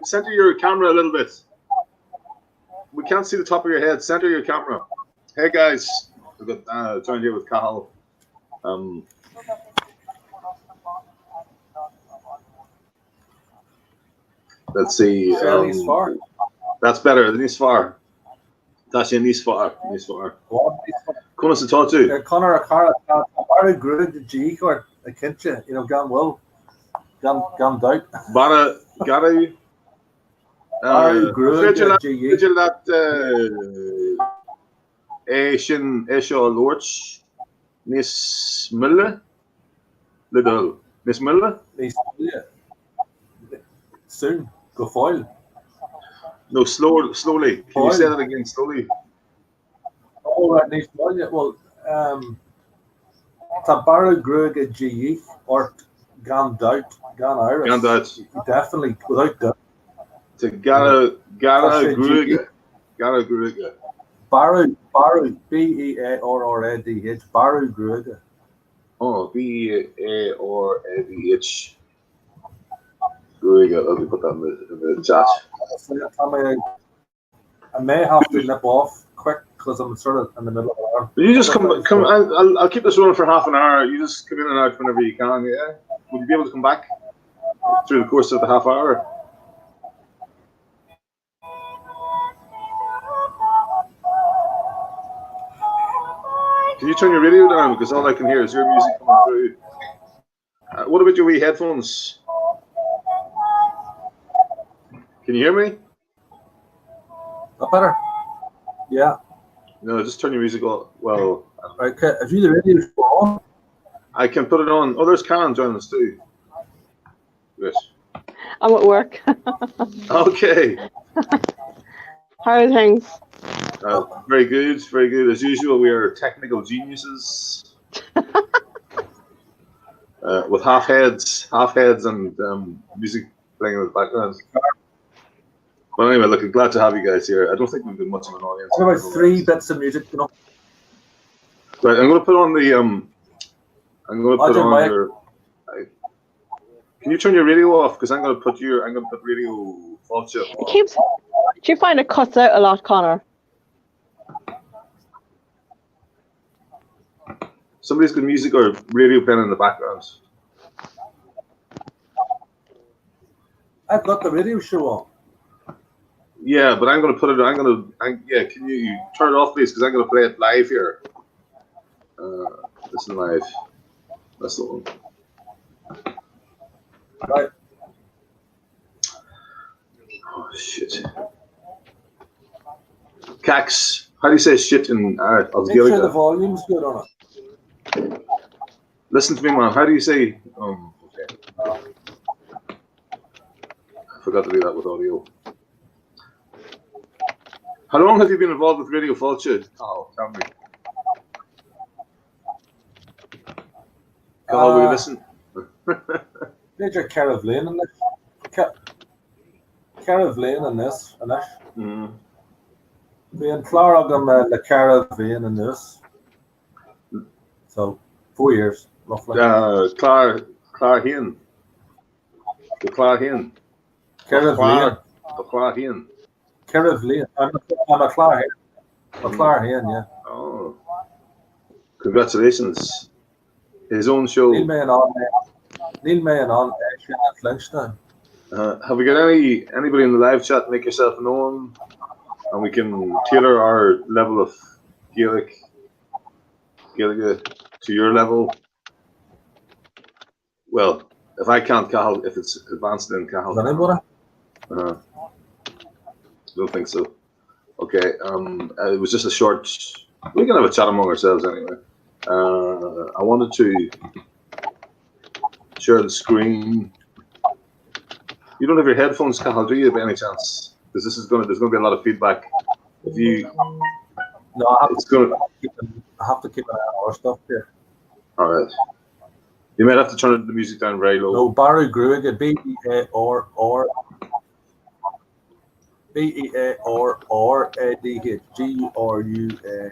center your camera a little bit. We can't see the top of your head. Center your camera. Hey guys, we've got joined here with Cathal. Let's see. That's better. Nisfar. That's Nisfar. Nisfar. Come to talk to. Connor Cara, Barry Grud, G or a kitchen, Gan Will, Gan Doubt. Bara Gary. Barry Grud, G. Asian Lorch. Nis Miller. Little. Nis Miller? Soon. Go foil. No, slowly. Can you say that again slowly? Oh, right, Nis Miller. Well, Tabaru Grug, G. or Gan Doubt, Gan Iris. Gan Doubt. Definitely, without doubt. To Gara Grug. Gara Grug. Baru, B-E-A-R-R-A-D-H, Baru Grug. Oh, B-E-A-R-A-D-H. Grug, let me put that in the chat. I may have to nip off quick because I'm sort of in the middle of an hour. You just come. I'll keep this running for half an hour. You just come in and out whenever you can, yeah? Would you be able to come back through the course of the half hour? Can you turn your radio down? Because all I can hear is your music coming through. What about your wee headphones? Can you hear me? That better? Yeah. No, just turn your music on. Well, okay. If you the radio on, I can put it on. Oh, there's Karen joining us too. Yes. I'm at work. Okay. How are things? Very good, very good. As usual, we are technical geniuses with half heads, and music playing in the background. But anyway, look, I'm glad to have you guys here. I don't think we've been much of an audience. What about 3 bits of music? Right, I'm going to put on the. I'm going to put on your. Can you turn your radio off? Because I'm going to put radio false up. It keeps. Do you find it cuts out a lot, Connor? Somebody's got music or radio playing in the background. I've got the radio show on. Yeah, but I'm going to put it. Yeah, can you turn it off, please? Because I'm going to play it live here. Listen live. That's the one. Right. Oh shit. Cax. How do you say shit in Irish? Make sure the volume's good on it. Listen to me, man. How do you say? Okay. I forgot to do that with audio. How long have you been involved with Radio Falcha? Oh, tell me. Will you listen? Major Carriv Lane in this. Carriv Lane in this. Being Claragam the Carriv Lane in this. So 4 years roughly. Clarhian. The Clarhian. Carriv Lane. The Clarhian. Carriv Lane. I'm a Clarhian. A Clarhian, yeah. Oh. Congratulations. His own show. Neil May and on at lunchtime. Have we got anybody in the live chat? Make yourself known, and we can tailor our level of Gaelic to your level. Well, if I can't Cathal, if it's advanced in Cathal. Anybody? Don't think so. Okay. It was just a short. We can have a chat among ourselves anyway. I wanted to share the screen. You don't have your headphones, Cathal, do you, by any chance? Because there's going to be a lot of feedback. If you, no, I have to keep an eye on our stuff here. All right. You might have to turn the music down very low. No, Barry Grug, B-E-A-R-R-A-D-H, G-R-U-A.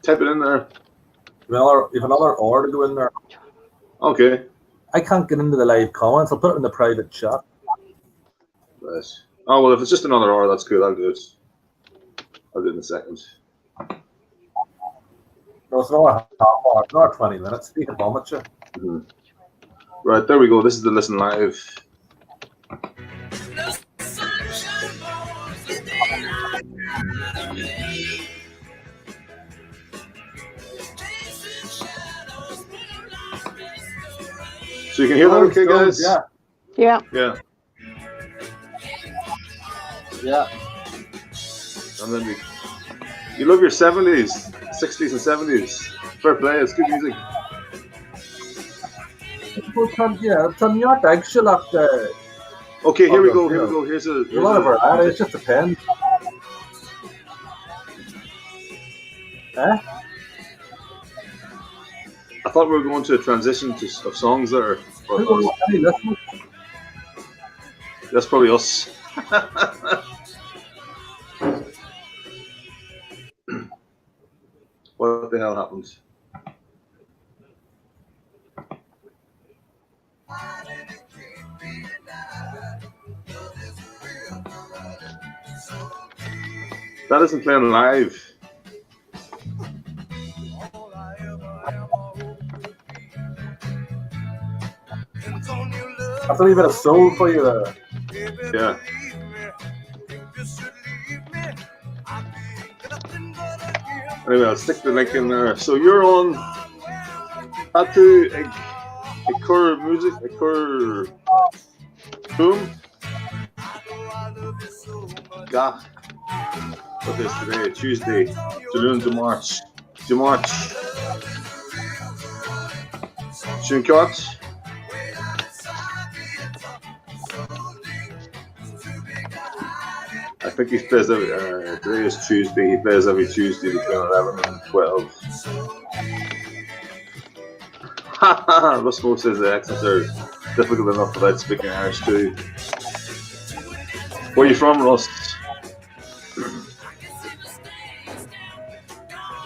Type it in there. You have another R to go in there. Okay. I can't get into the live comments. I'll put it in the private chat. Right. Oh well, if it's just another hour, that's good. I'll do it. I'll do it in a second. No, it's another half hour, another 20 minutes. You can vomit you. Mm-hmm. Right, there we go. This is the listen live. So you can hear that okay, guys? Yeah. Yeah. Yeah. Yeah. And then you love your 70s, 60s and 70s. Fair play, it's good music. Turn your actually up the. Okay, here we go. Here's a Whatever, it just depends. I thought we were going to a transition of songs there. That's probably us. What the hell happened? That isn't playing live. That's a little bit of soul for you there. Yeah. Anyway, I'll stick the link in there. So you're on Atu Ekur Music, Ekur Boom. Gach. What is today? Tuesday, Julian de March. Shunkot. I think he plays every, today is Tuesday, he plays every Tuesday between 11 and 12. Russell says the accents are difficult enough without speaking Irish too. Where are you from, Russ?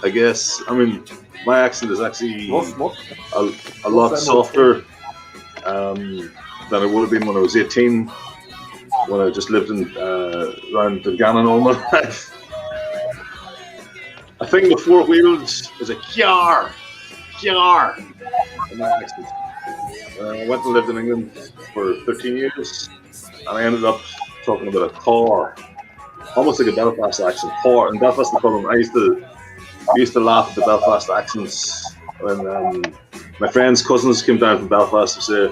I guess, I mean, my accent is actually a lot softer than it would have been when I was 18. When I just lived in around Dungannon all my life. I think the four wheels is a kyar in my accent. I went and lived in England for 13 years, and I ended up talking about a car, almost like a Belfast accent. Car in Belfast they call them. I used to laugh at the Belfast accents when my friends' cousins came down from Belfast to say.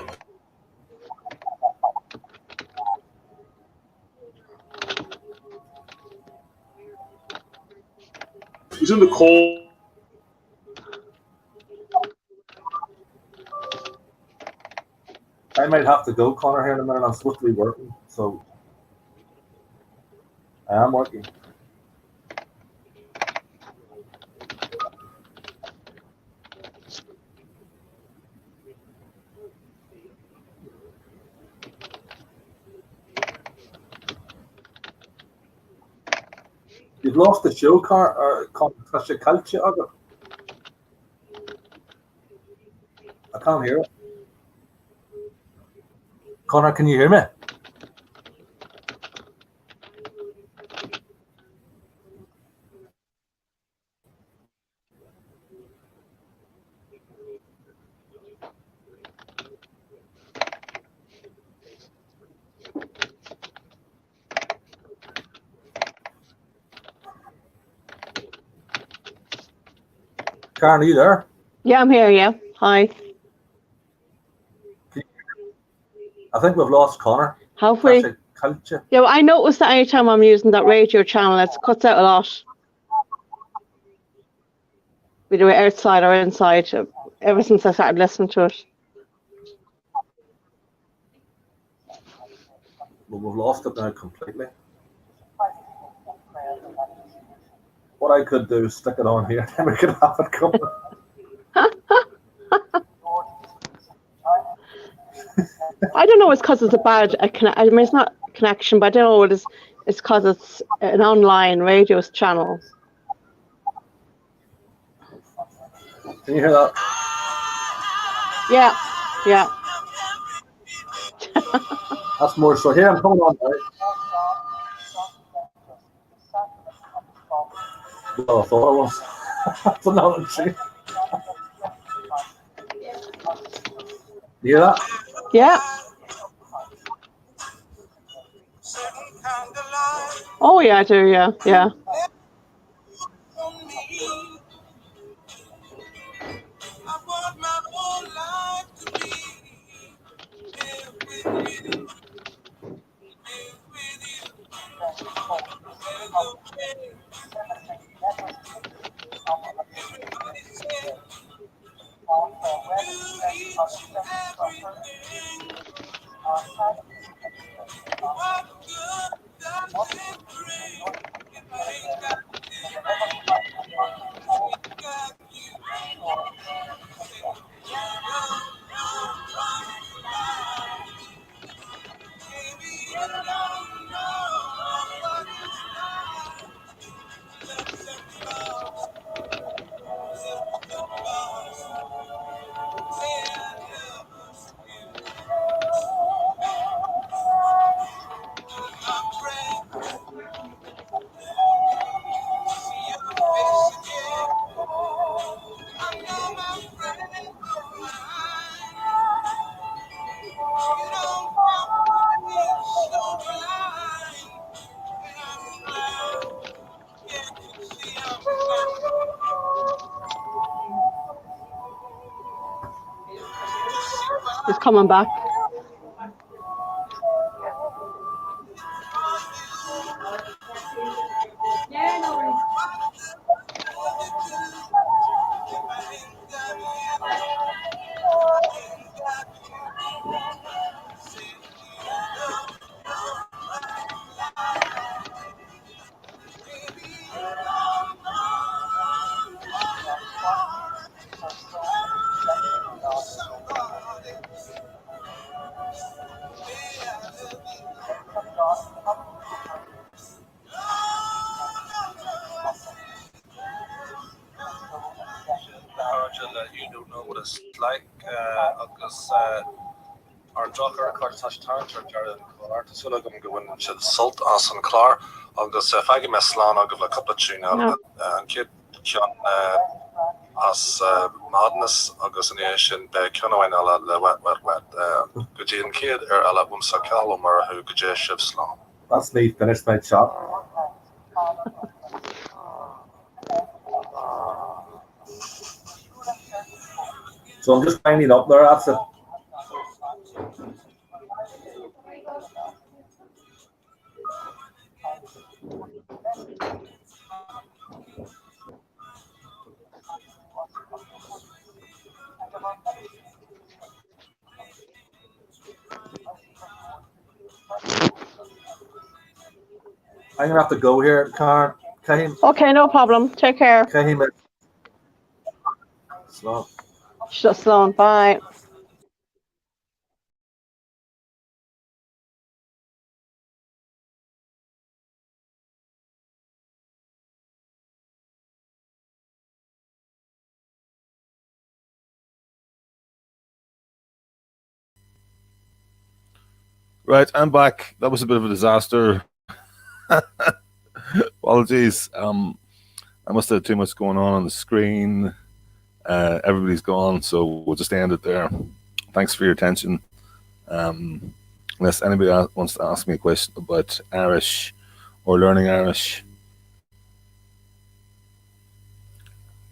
He's in the cold. I might have to go, Connor, here in a minute. I'm supposed to be working, so I am working. You've lost the show, Connor. I can't hear it. Connor, can you hear me? Karen, are you there? Yeah, I'm here. Yeah. Hi. I think we've lost Connor. Have we? Culture. Yeah, well, I noticed that anytime I'm using that radio channel, it cuts out a lot. Either outside or inside, ever since I started listening to it. Well, we've lost it now completely. What I could do is stick it on here, and we could have it coming. I don't know. It's because it's a bad. I mean, it's not a connection, but I don't know what it is. It's because it's an online radio channel. Can you hear that? Yeah. That's more so. Here, I'm coming on. Right? Well, I thought it was. That's another thing. You hear that? Yeah. Oh yeah, I do. Yeah, yeah. He's coming back. You don't know what it's like. Agus our jocker chuirtáis tartar dearad chláir Tásúla go bhfuin siad sult as an chlár agus feige me slán a go le coppla trína an céad cean as madness agus an é sin be ceanhain eile le wet go dtí an céad eile bumsa ceáil mar thu go dé sibh slán. That's me finished my shot. So I'm just winding up there. That's it. I'm gonna have to go here, Car. Okay, no problem. Take care. Slow. Just Sloan. Bye. Right, I'm back. That was a bit of a disaster. Apologies. I must have too much going on the screen. Everybody's gone, so we'll just end it there. Thanks for your attention. Unless anybody wants to ask me a question about Irish or learning Irish.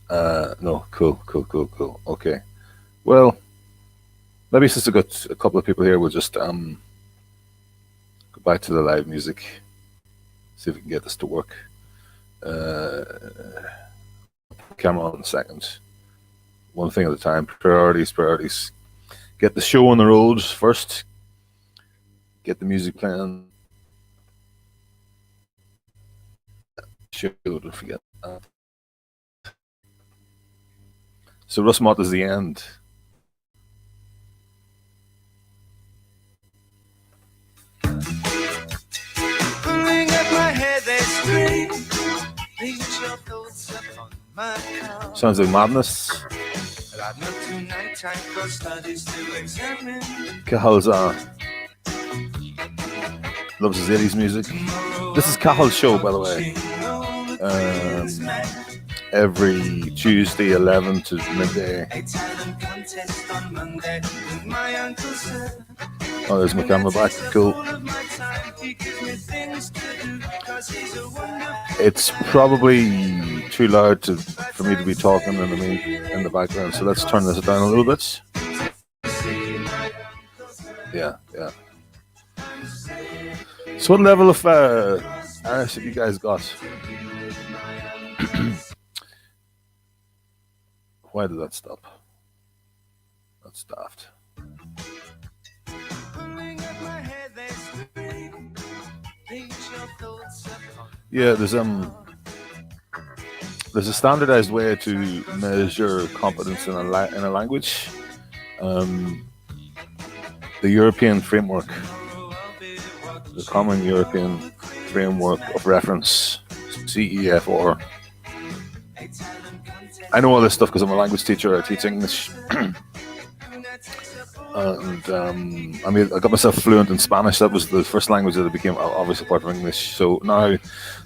No, cool. Okay. Well, maybe since I've got a couple of people here, we'll just go back to the live music. See if we can get this to work. Camera on in a second. One thing at a time. Priorities. Get the show on the road first. Get the music playing. Show, don't forget that. So Russ Mott is the end. Pulling at my hair, they scream. Leave your thoughts upon my car. Sounds like madness. But I'm not too nighttime, 'cause studies to examine. Cahalza. loves his 80s music. This is Cahill's show, by the way. Every Tuesday, 11 to midday. Oh, there's my camera back. Cool. It's probably too loud for me to be talking in the background, so let's turn this down a little bit. Yeah. So what level of Irish have you guys got? Why did that stop? That's daft. Yeah, there's a standardized way to measure competence in a language. The European framework, the Common European Framework of Reference, CEFR. I know all this stuff because I'm a language teacher. I teach English. And I got myself fluent in Spanish. That was the first language that I became, obviously, part of English. So now,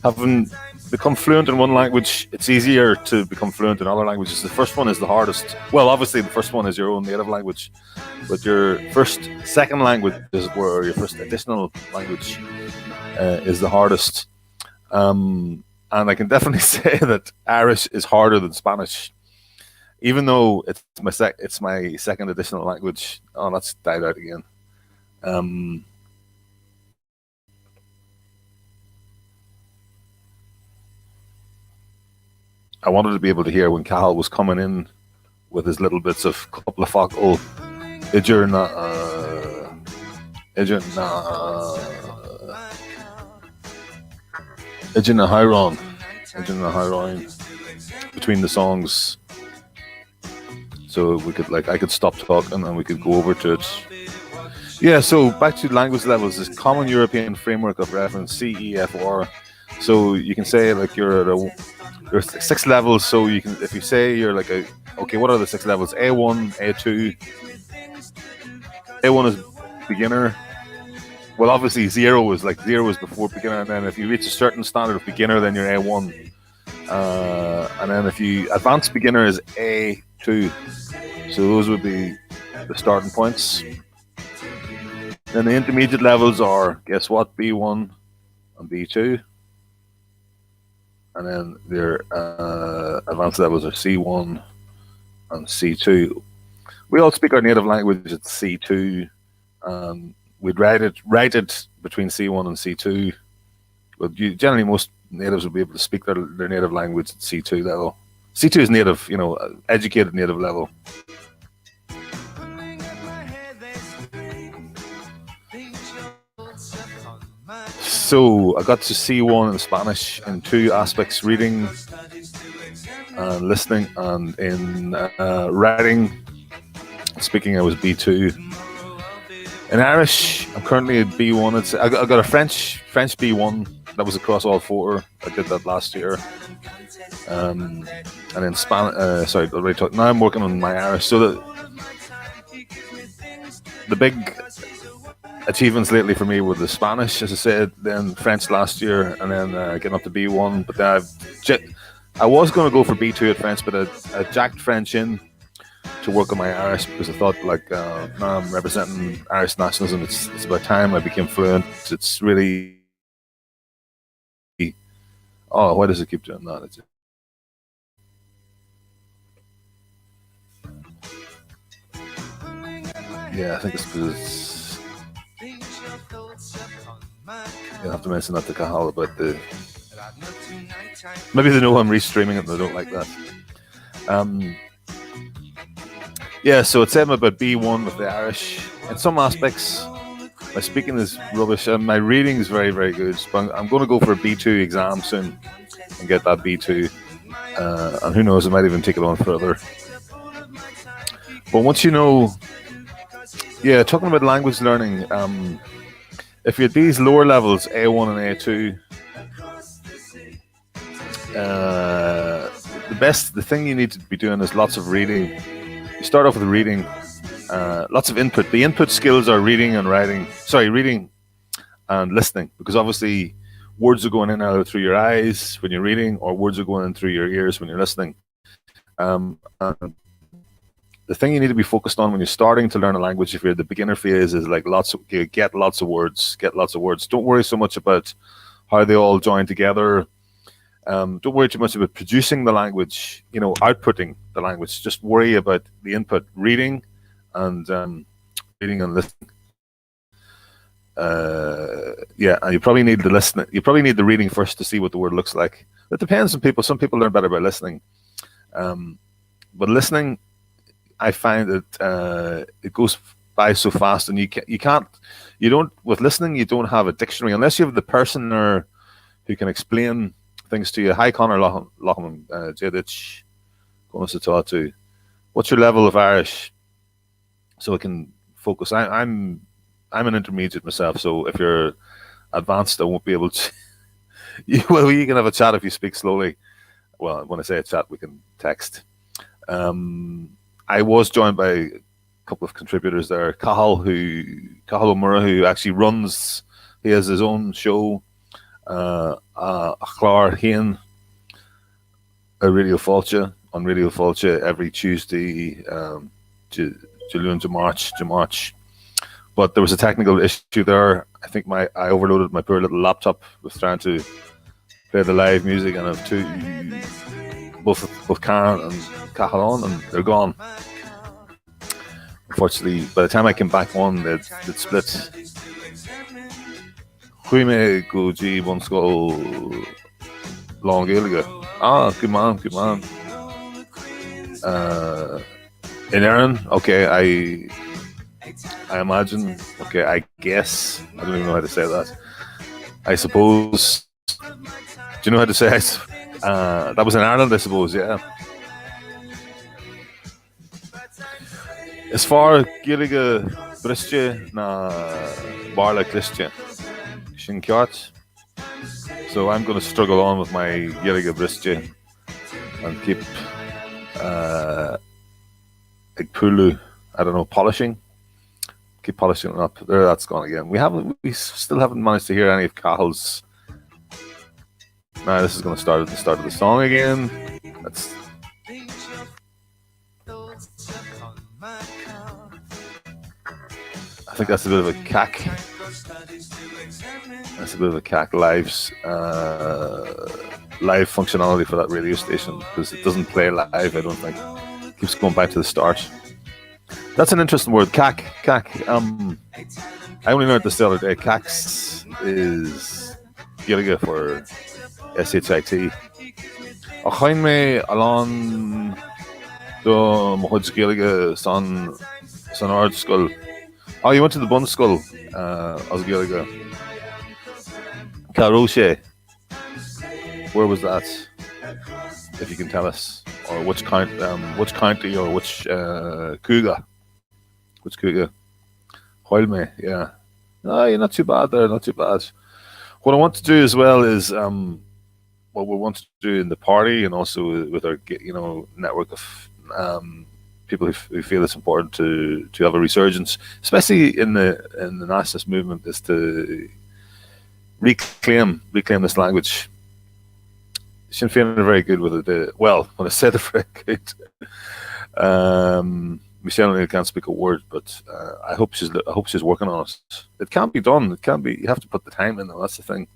having become fluent in one language, it's easier to become fluent in other languages. The first one is the hardest. Well, obviously, the first one is your own native language, but your second language or your first additional language is the hardest. And I can definitely say that Irish is harder than Spanish. Even though it's my second additional language. Oh, that's died out again. I wanted to be able to hear when Cahill was coming in with his little bits of couple of focal Idir na Hyron between the songs. So we could I could stop talking and we could go over to it. Yeah, so back to language levels, this Common European Framework of Reference, CEFR. So you can say you're at 6 levels. So you can, if you say you're okay, what are the 6 levels? A1, A2. A1 is beginner. Well, obviously zero is before beginner, and then if you reach a certain standard of beginner, then you're A1. And then if you advanced beginner is A2. So those would be the starting points. Then the intermediate levels are, guess what, B1 and B2. And then their advanced levels are C1 and C2. We all speak our native language at C2. We'd write it between C1 and C2. But generally most natives will be able to speak their native language at C2 level. C2 is native, educated native level. So I got to C1 in Spanish in 2 aspects: reading and listening, and in writing and speaking I was B2. In Irish, I'm currently at B1. I got a French B1 that was across all 4. I did that last year. And in Spanish, now I'm working on my Irish. So the big achievements lately for me were the Spanish, as I said, then French last year, and then getting up to B1. But then I was going to go for B2 at French, but I jacked French in to work on my Irish because I thought, now I'm representing Irish nationalism. It's about time I became fluent. It's really... Oh, why does it keep doing that? Yeah, I think it's because you'll have to mention that to Cahill about maybe they know I'm restreaming it and they don't like that. Yeah, so it's saying about B1 with the Irish. In some aspects, my speaking is rubbish and my reading is very, very good. But I'm going to go for a B2 exam soon and get that B2. And who knows, I might even take it on further. But once you know... Yeah, talking about language learning, if you're at these lower levels, A1 and A2, the thing you need to be doing is lots of reading. You start off with reading, lots of input. The input skills are reading and and listening, because obviously words are going in either through your eyes when you're reading, or words are going in through your ears when you're listening. And the thing you need to be focused on when you're starting to learn a language, if you're at the beginner phase, is like get lots of words. Don't worry so much about how they all join together. Don't worry too much about producing the language, outputting the language. Just worry about the input, reading and listening. And you probably need the listening. You probably need the reading first to see what the word looks like. It depends on people. Some people learn better by listening, but listening, I find that it goes by so fast, and with listening, you don't have a dictionary unless you have the person there who can explain things to you. Hi, Conor Lochman, Jedich, Gonasatatu. What's your level of Irish? So I can focus. I'm an intermediate myself, so if you're advanced, I won't be able to. You can have a chat if you speak slowly. Well, when I say a chat, we can text. I was joined by a couple of contributors there. Cathal O'Murra, who actually runs. He has his own show. Clár Hain, Radio Fáilte, on Radio Fáilte every Tuesday, Julian to March. But there was a technical issue there. I think I overloaded my poor little laptop with trying to play the live music, and I have both Karen and Cathal on, and they're gone. Unfortunately, by the time I came back on, they'd split. Chuime Goji Bunsko Long Gaeliga. Good man. In Erin, okay, I imagine, okay, I guess, I don't even know how to say that. I suppose, do you know how to say it? That was in Ireland, I suppose, yeah. As far Gaeliga Bristje na Barla Christian. So I'm going to struggle on with my Gaeliga Bristje and keep Pulu, I don't know, polishing. Keep polishing it up. There, that's gone again. We still haven't managed to hear any of Cahill's. Now this is going to start at the start of the song again. I think that's a bit of a cack. That's a bit of a cack. Live functionality for that radio station, because it doesn't play live, I don't think. It keeps going back to the start. That's an interesting word, cack. I only learned this the other day. Cax is Gaeliga for SHIT. Achain me along the Mohuds Gaeliga son Ard Skull. Oh, you went to the Bun Skull, as Gaeliga. Caroche. Where was that? If you can tell us, or which county, or which Couga? Which Couga? Hoilme, yeah. No, you're not too bad there. Not too bad. What I want to do as well is what we want to do in the party, and also with our network of people who feel it's important to have a resurgence, especially in the nationalist movement, is to reclaim this language. Sinn Féin are very good with it. Well, when I said they're very good, Michelle O'Neill can't speak a word, but I hope she's working on it. It can't be done. It can't be. You have to put the time in, though. That's the thing.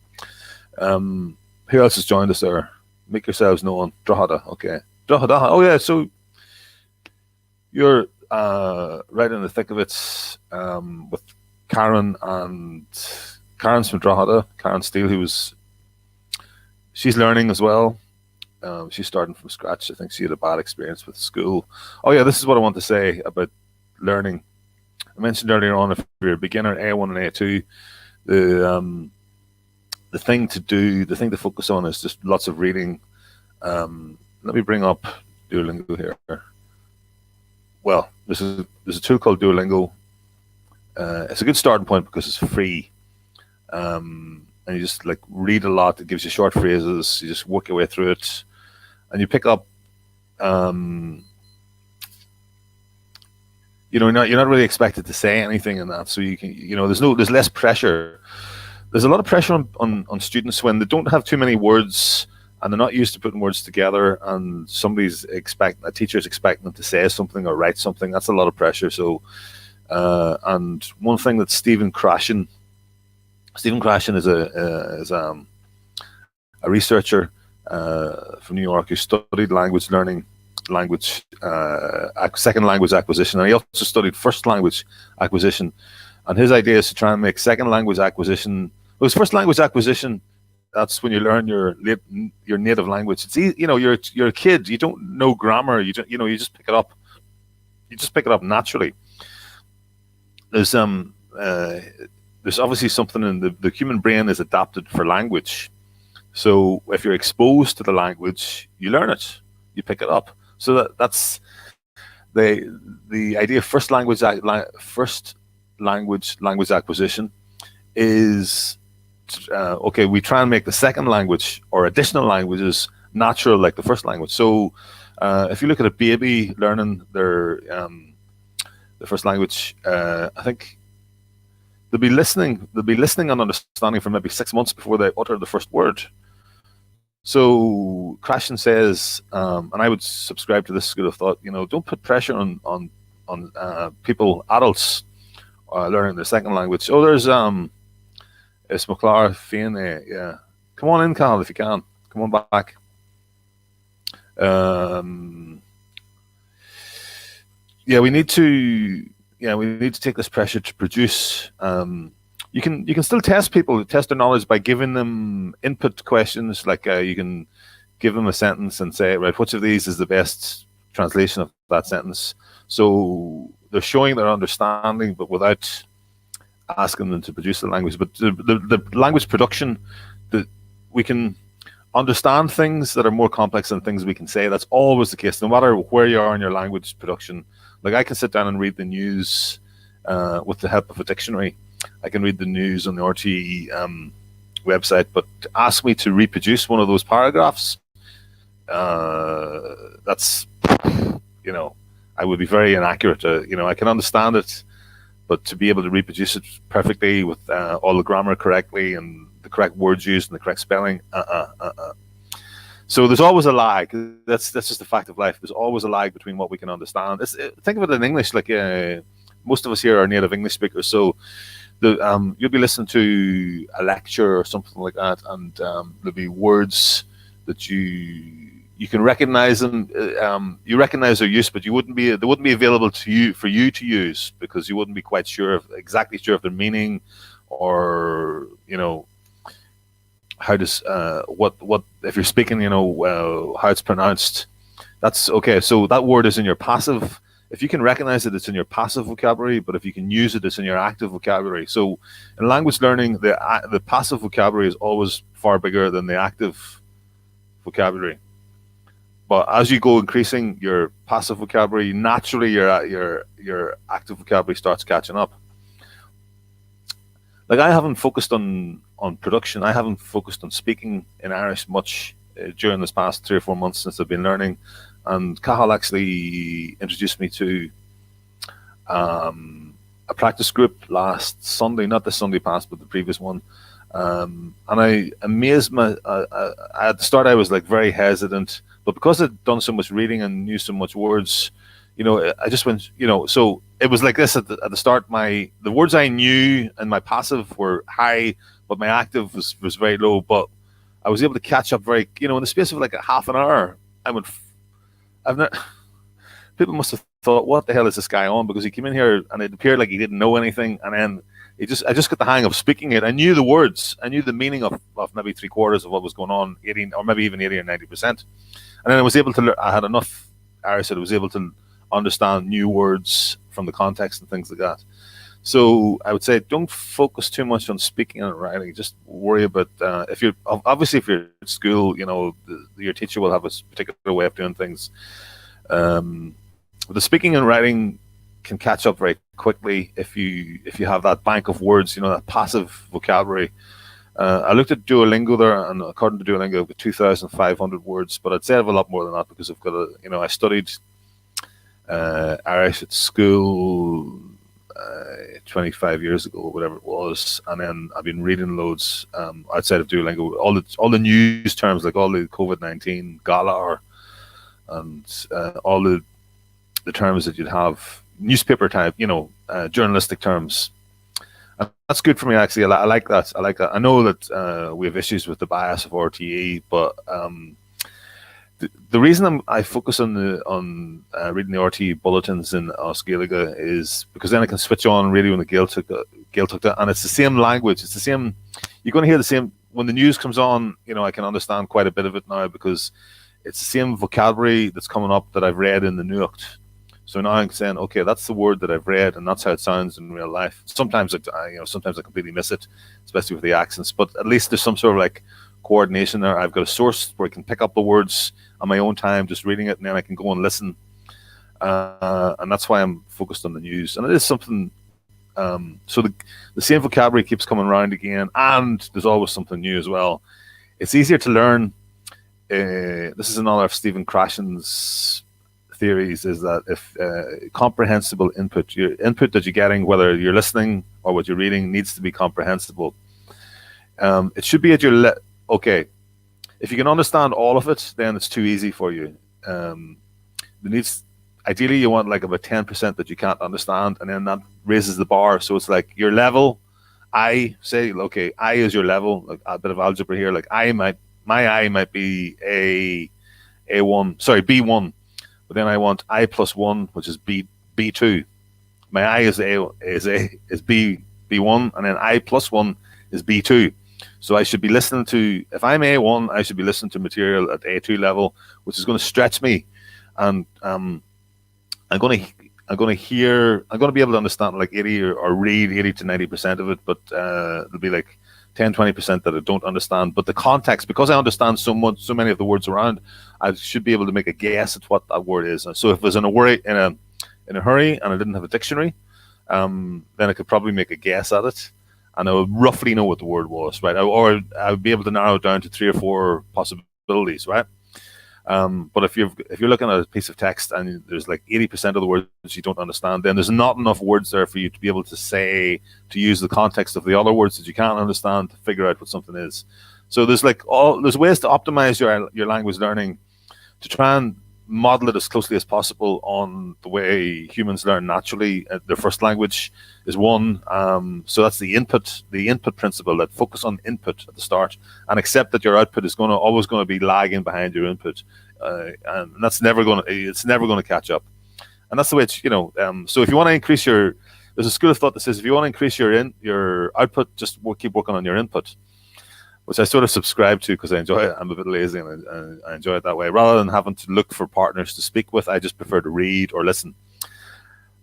Who else has joined us there? Make yourselves known. Drogheda, okay. Drogheda. Oh yeah. So you're right in the thick of it with Karen, and Karen's from Drogheda. Karen Steele, she's learning as well. She's starting from scratch. I think she had a bad experience with school. Oh yeah, this is what I want to say about learning. I mentioned earlier on, if you're a beginner, A1 and A2, the thing to focus on is just lots of reading. Let me bring up Duolingo here. Well, there's a tool called Duolingo. It's a good starting point because it's free. And you just read a lot. It gives you short phrases. You just work your way through it, and you pick up. You're not really expected to say anything in that, so you can, there's less pressure. there's a lot of pressure on students when they don't have too many words and they're not used to putting words together, and a teacher's expecting them to say something or write something. That's a lot of pressure. So, and one thing that Stephen Krashen is a researcher from New York who studied language learning, second language acquisition, and he also studied first language acquisition. And his idea is to try and make second language acquisition. Well, first language acquisition, that's when you learn your native language. It's easy, you're a kid, you don't know grammar, you just pick it up. You just pick it up naturally. There's obviously something in the human brain is adapted for language. So if you're exposed to the language, you learn it, you pick it up. So that's the idea of first language acquisition is okay. We try and make the second language or additional languages natural, like the first language. So if you look at a baby learning their the first language, I think they'll be listening and understanding for maybe 6 months before they utter the first word. So Krashen says, and I would subscribe to this school of thought, don't put pressure on people, adults, learning their second language. Oh, there's it's McClar Fian, yeah. Come on in, Carl, if you can. Come on back. We need to take this pressure to produce. You can still test their knowledge by giving them input questions. Like you can give them a sentence and say, right, which of these is the best translation of that sentence? So they're showing their understanding, but without asking them to produce the language. But the language production, that we can understand things that are more complex than things we can say. That's always the case, no matter where you are in your language production. Like I can sit down and read the news with the help of a dictionary. I can read the news on the RTE website, but to ask me to reproduce one of those paragraphs, that's, I would be very inaccurate. I can understand it, but to be able to reproduce it perfectly with all the grammar correctly and the correct words used and the correct spelling, So there's always a lag. That's just the fact of life. There's always a lag between what we can understand. Think of it in English, like most of us here are native English speakers, so you'll be listening to a lecture or something like that, and there'll be words that you can recognize them. You recognize their use, but they wouldn't be available to you for you to use, because you wouldn't be quite exactly sure of their meaning, or how does what if you're speaking, how it's pronounced. That's okay. So that word is in your passive. If you can recognize it, it's in your passive vocabulary, but if you can use it, it's in your active vocabulary. So in language learning, the passive vocabulary is always far bigger than the active vocabulary. But as you go increasing your passive vocabulary, naturally your active vocabulary starts catching up. Like I haven't focused on production. I haven't focused on speaking in Irish much during this past 3 or 4 months since I've been learning. And Cathal actually introduced me to a practice group last Sunday, not this Sunday past, but the previous one. And I amazed at the start I was like very hesitant, but because I'd done so much reading and knew so much words, I just went, so it was like this at the start. The words I knew and my passive were high, but my active was very low. But I was able to catch up very, in the space of like a half an hour. People must have thought, what the hell is this guy on? Because he came in here and it appeared like he didn't know anything, and then I just got the hang of speaking it. I knew the words, I knew the meaning of maybe 3/4 of what was going on, 80 or maybe even 80 or 90%. And then I was able to I had enough Irish that I was able to understand new words from the context and things like that. So I would say don't focus too much on speaking and writing. Just worry about if you're at school, your teacher will have a particular way of doing things. The speaking and writing can catch up very quickly if you have that bank of words, that passive vocabulary. I looked at Duolingo there, and according to Duolingo, I've got 2,500 words, but I'd say I have a lot more than that because I've got I studied Irish at school. 25 years ago, whatever it was, and then I've been reading loads outside of Duolingo. All the news terms, like all the COVID-19 Galar, and all the terms that you'd have, newspaper type, journalistic terms. And that's good for me, actually. I like that. I know that we have issues with the bias of RTE, but the reason I focus on reading the RTE bulletins in Osceola is because then I can switch on radio when the Gaeltacht, and it's the same language. It's the same. You're going to hear the same when the news comes on. I can understand quite a bit of it now because it's the same vocabulary that's coming up that I've read in the Nuacht. So now I'm saying, okay, that's the word that I've read, and that's how it sounds in real life. Sometimes sometimes I completely miss it, especially with the accents. But at least there's some sort of like coordination there. I've got a source where I can pick up the words on my own time, just reading it, and then I can go and listen. And that's why I'm focused on the news. And it is something. So the same vocabulary keeps coming around again, and there's always something new as well. It's easier to learn. This is another of Stephen Krashen's theories, is that if comprehensible input, your input that you're getting, whether you're listening or what you're reading, needs to be comprehensible. It should be at your okay. If you can understand all of it, then it's too easy for you. Ideally, you want like about 10% that you can't understand, and then that raises the bar. So it's like your level. I say, okay, I is your level. Like a bit of algebra here. Like my I might be B1, but then I want I plus 1, which is B2. My I is B1, and then I plus 1 is B2. So I should be listening to, if I'm A1, I should be listening to material at A2 level, which is going to stretch me, and I'm going to be able to understand like 80 or read 80 to 90% of it, but there'll be like 10-20% that I don't understand. But the context, because I understand so many of the words around, I should be able to make a guess at what that word is. So if it was in a hurry and I didn't have a dictionary, then I could probably make a guess at it, and I would roughly know what the word was, right? Or I would be able to narrow it down to 3 or 4 possibilities, right? But if you're looking at a piece of text and there's like 80% of the words you don't understand, then there's not enough words there for you to be able to use the context of the other words that you can't understand to figure out what something is. So there's ways to optimize your language learning to try and model it as closely as possible on the way humans learn naturally. Their first language is one. So that's the input principle, that focus on input at the start and accept that your output is always going to be lagging behind your input. And that's never going to catch up. And that's the way it's, so if you want to increase there's a school of thought that says if you want to increase your output, just keep working on your input, which I sort of subscribe to because I enjoy it. I'm a bit lazy and I enjoy it that way. Rather than having to look for partners to speak with, I just prefer to read or listen.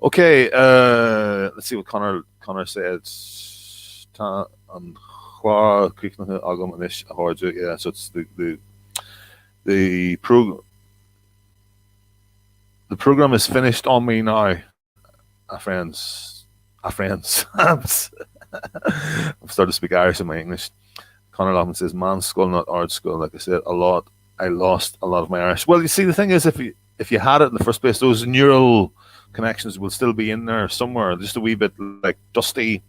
Okay, let's see what Connor said. Yeah, so it's the program is finished on me now, friends. I've started to speak Irish in my English. Connor Loughlin says, "Man skull, not art skull." Like I said, I lost a lot of my Irish. Well, you see, the thing is, if you had it in the first place, those neural connections will still be in there somewhere, just a wee bit like dusty.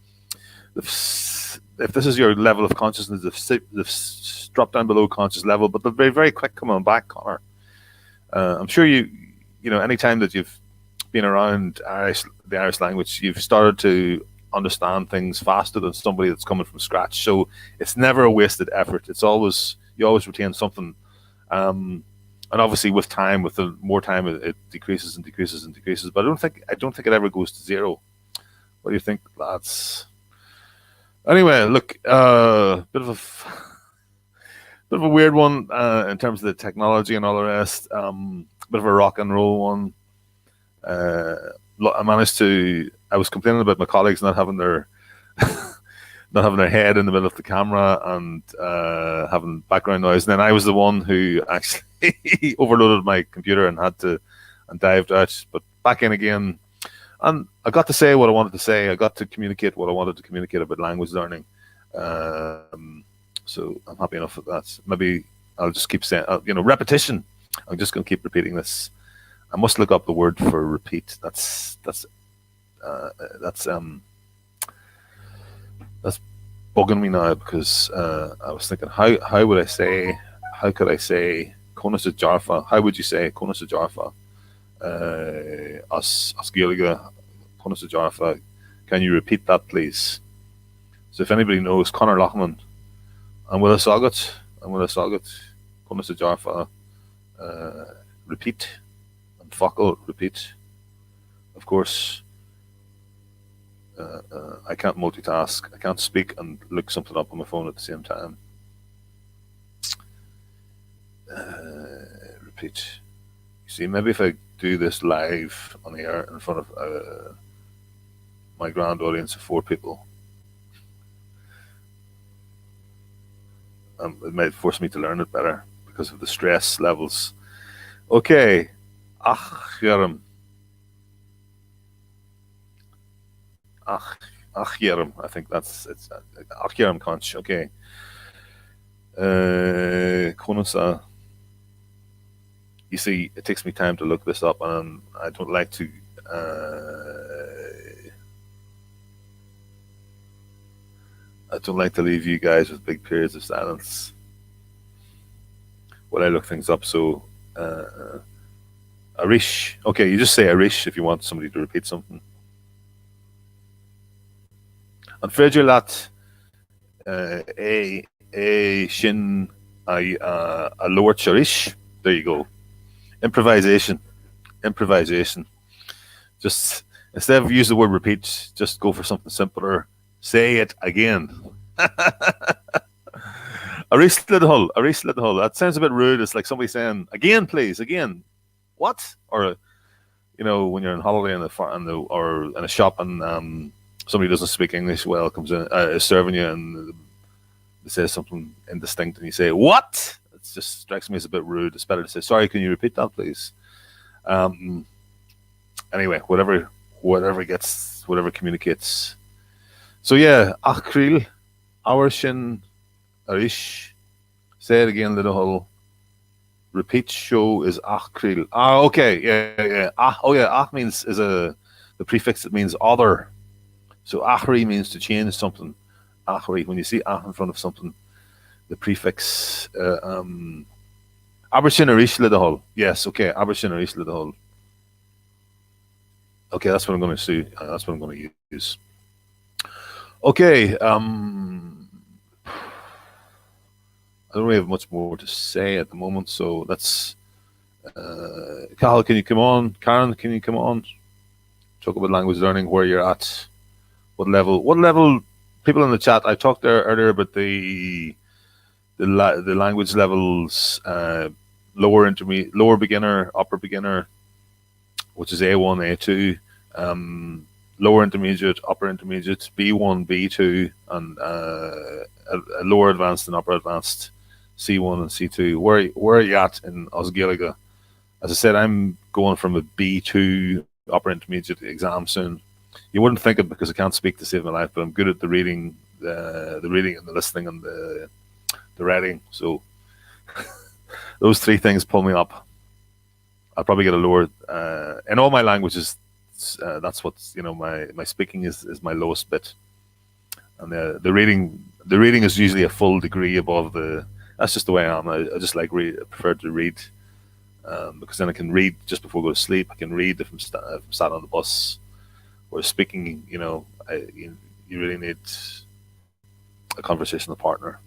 If this is your level of consciousness, they've dropped down below conscious level, but they're very, very quick coming back, Connor. I'm sure anytime that you've been around the Irish language, you've started to understand things faster than somebody that's coming from scratch. So it's never a wasted effort. You always retain something. And obviously with the more time, it decreases and decreases and decreases. But I don't think it ever goes to zero. What do you think, lads? Anyway, look, bit of a weird one in terms of the technology and all the rest. Bit of a rock and roll one. I was complaining about my colleagues not having their head in the middle of the camera and having background noise. And then I was the one who actually overloaded my computer and dived out, but back in again. And I got to say what I wanted to say. I got to communicate what I wanted to communicate about language learning. So I'm happy enough with that. Maybe I'll just keep saying, repetition. I'm just going to keep repeating this. I must look up the word for repeat. That's that's bugging me now because I was thinking how could I say Conus Jarfa? How would you say Conus Jarfa? As Gaeilge Conus Jarfa. Can you repeat that, please? So if anybody knows Conor Loughlin, and Willis Agat, Conus Jarfa, repeat, and Fockle, repeat. Of course, I can't multitask. I can't speak and look something up on my phone at the same time. Repeat. You see, maybe if I do this live on the air in front of my grand audience of 4 people, it might force me to learn it better because of the stress levels. Okay. Achyerim. Achyerim. I think it's Achyerim Conch. Okay. Konusa. You see, it takes me time to look this up, and I don't like to. I don't like to leave you guys with big periods of silence while I look things up. So, Arish. Okay, you just say Arish if you want somebody to repeat something. And Fredulat, a shin, a lower charish. There you go. Improvisation. Just instead of use the word repeat, just go for something simpler. Say it again. Arish Lidhull. That sounds a bit rude. It's like somebody saying, again, please, again. What? Or, when you're on holiday or in a shop and somebody doesn't speak English well, comes in, is serving you, and they say something indistinct, and you say, what? It just strikes me as a bit rude. It's better to say, sorry, can you repeat that, please? Anyway, whatever communicates. So yeah, Achril, Auershin, Arish. Say it again, Lidhull. Repeat show is Achril. Okay, yeah. Ach means the prefix that means other. So Achri means to change something. Achri, when you see Ach in front of something, the prefix. Abershin Arish Lidhull. Yes, okay, Abershin Arish Lidhull. Okay, that's what I'm going to do. That's what I'm going to use. Okay, I don't really have much more to say at the moment, so let's. Cathal, can you come on? Karen, can you come on? Talk about language learning, where you're at, what level? People in the chat, I talked there earlier about the language levels, lower beginner, upper beginner, which is A1, A2. Lower intermediate, upper intermediate, B1, B2, and a lower advanced and upper advanced, C1 and C2. Where are you at in Os Gaeilge? As I said, I'm going from a B2 upper intermediate exam soon. You wouldn't think it because I can't speak to save my life, but I'm good at the reading, the reading and the listening and the writing. So those 3 things pull me up. I'll probably get a lower in all my languages. That's what's my speaking is my lowest bit, and the reading is usually a full degree above the. That's just the way I am. I just like prefer to read, because then I can read just before I go to sleep. I can read if I'm sat on the bus. Whereas speaking, you really need a conversational partner,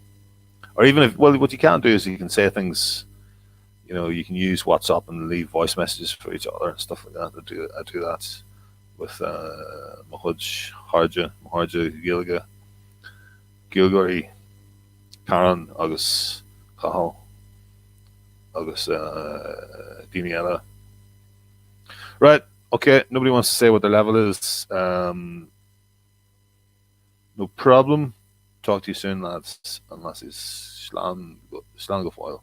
or even what you can do is you can say things. You can use WhatsApp and leave voice messages for each other and stuff like that. I do that with Mahuj, Harja, Gaeilge, Gilgori, Karen, Agus, Cathal, Agus, Diniela. Right, okay, nobody wants to say what their level is. No problem. Talk to you soon, lads, unless it's Slan go foil.